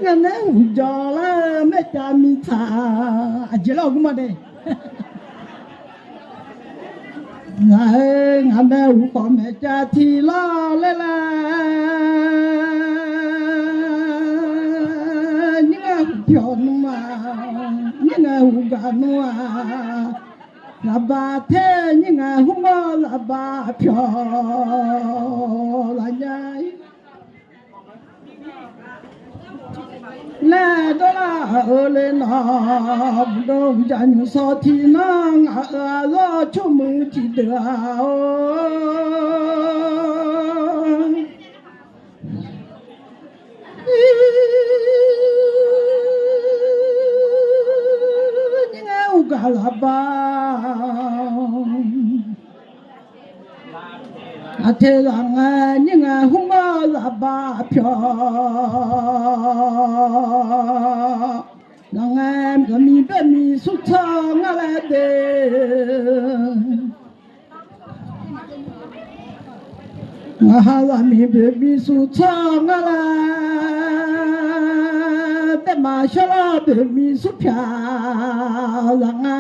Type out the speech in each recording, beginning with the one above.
ngane ujala me chamita ajelo gumade ngane uko me chati la lela nyinga pionuma nyinga uganua labate nyinga hungo laba pio la nyai la do la le na do jan so ti na a lo chu mu ti de o ni nga u ga la ba a te la nga ni nga hu ma la ba pyo la nga mi be mi su cha nga la de nga la mi be mi su cha nga la de ma sha la be mi su pya la nga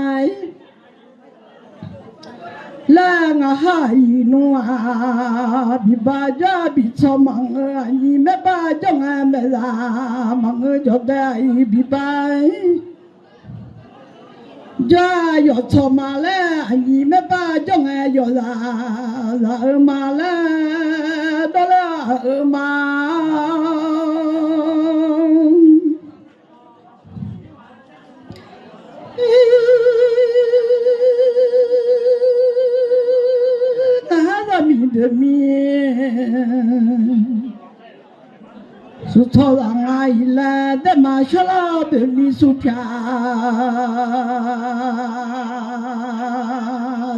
la nga hai noa bi ba ja bi cho mang ni me ba jo nga me la mang jo dai bi ba ja yo cho ma le ni me ba jo nga yo la ma la do la ma de mi su to la ngai la de ma sha la de mi su pya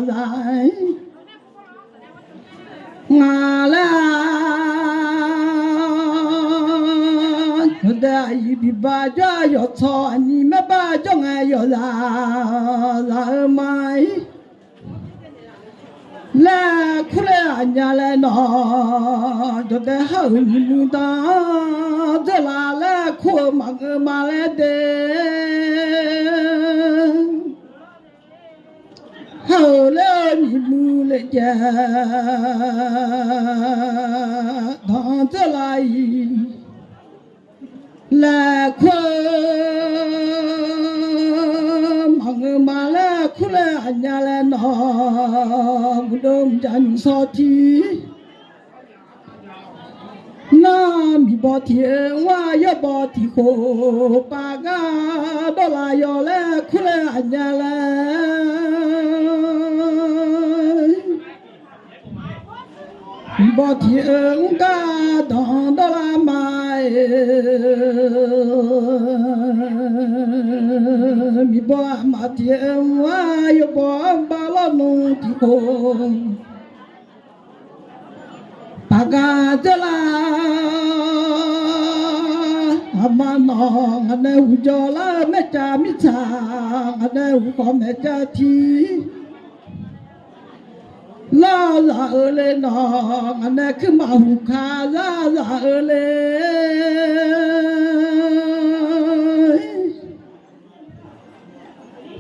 lai nga la da yi bi ba ja yo cho ni me ba jo nga yo la mai la khule anya le no do de ha lu da de la la khu ma le de ha le ni lu le ja da de la la khu ma la khule anya le no dom jan so ti na mi bo ti wa yo bo ti ko pa ga do la yo le khule anya le bo ti ga don do la mai mi bo ma ti wa yo bo ba lo no ti ko paga de la amano ane ujola me cha mi cha ane u ko me cha ti la le no ane ku ma hu kha la le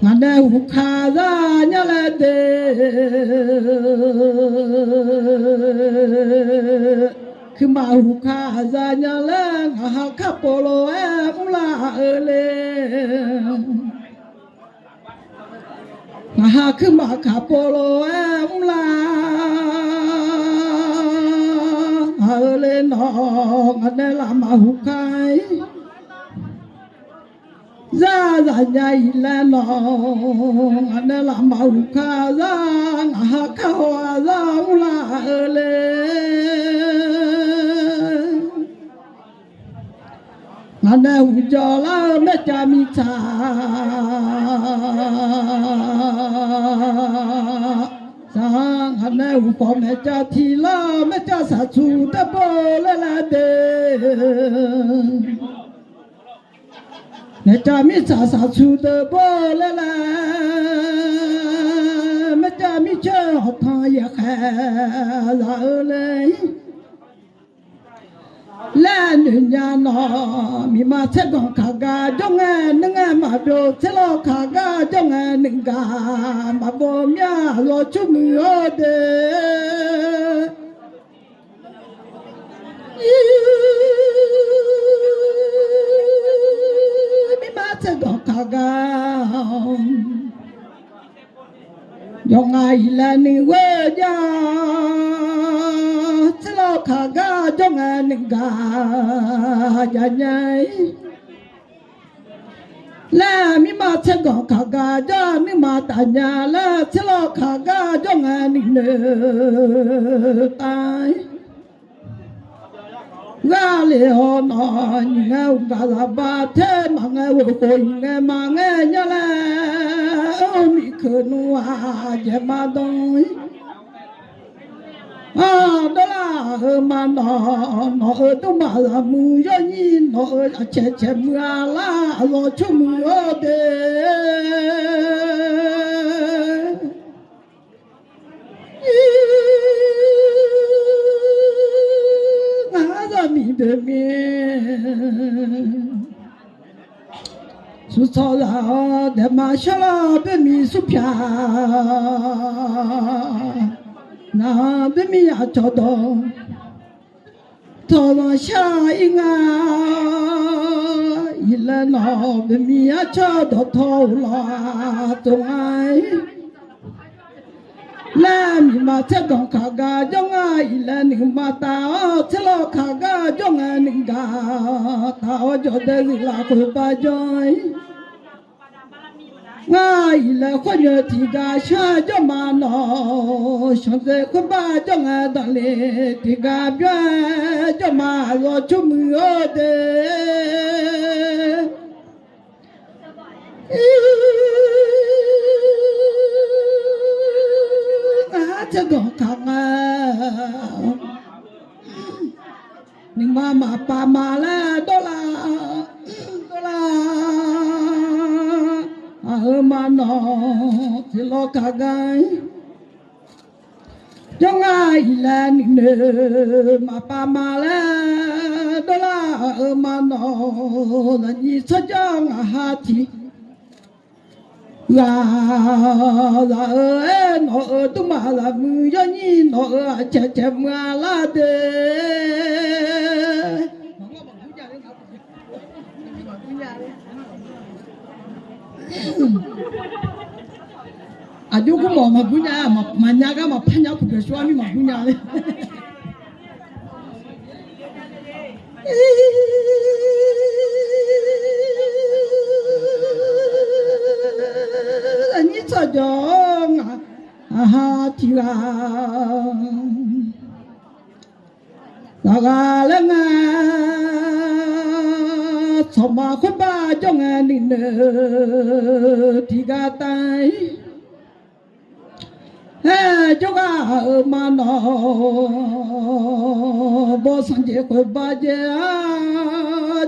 ane u kha la nya le de ku ma hu kha za nya le ha kha polo la le ha ku ma kha polo la le no ane la ma hu kai za nhai la no ane la ma hu kha za ha kha wa za la le ane ujola me cha mi cha sang ane u ko me cha thi la me cha sa chu ta bo la de me cha mi cha sa chu ta bo la me cha mi cha tha ya kha la le la nu nya no mi ma che gong kha ga jong nang ma byo che lo kha ga jong ning ga ma bo mya lo chu mu o de mi ma che gong kha ga jong ai la ni we ja che lo kha ga jong ning ga ya nhai la mi ma che gong kha ga ja ni ma ta nya la che lo kha ga jong ning ne tai ga le ho no nga ga la ba the ma nga wo ko nga ma nga nya la o mi khu nu a je ma dong đó là mà nó tôi mà là mưa gió nhìn nó che mưa la rồi cho mưa de ngã ra mi de mi su so la de ma sha la de mi su pia na be mi ya cho do to lo sha inga ila no be mi ya cho do to la to ai la mi ma che dong kha ga jong ai ila ni ma ta che lo kha ga jong ai ni ga ta o jo de la ko ba joi ngay là khó nhớ thì gà xa cho mà nó xong rồi khó ba cho ngà đàn lệ thì gà bia cho mà lo cho mưa đê cho gọn thằng nhưng mà bà mà là đó là mà nó thì lo cả gai trong ai là nửa mà bà mà là đó là mà nó là gì sao cho ngà thì là nó tôi mà là mưa gió nhìn nó che mưa là de ajo ko mo magunya manyaga mapanya ku beswami magunya le ani tsajong aha tira nagalanga soma khôn ba jong ni ne tiga tai cho ga mà nó bo sang je ko ba je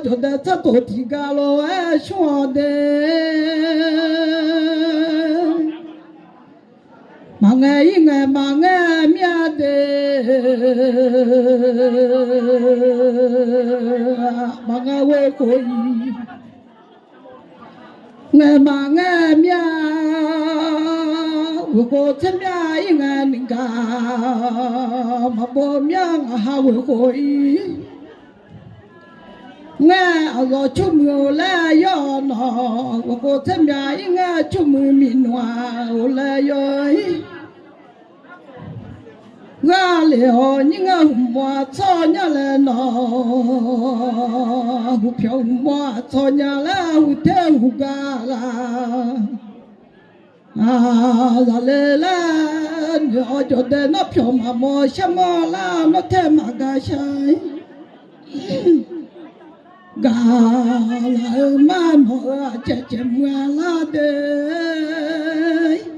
cho da sa to tiga lo sho de mà nghe mía de mà nghe wo koi nghe mía wo chân mía nghe ninga mà bo mía ha wo koi nghe ở chung mưa la yo nó wo chân mía nghe chung mưa min hoa la yo ngã liều những hoa cho nhà là nó hụt phiêu hoa cho nhà là hụt theo hụt gà là là lê là nhỏ cho đến nó phiêu mà mò xem mò là nó thêm mà gà say gà là mà nó che che mưa là đấy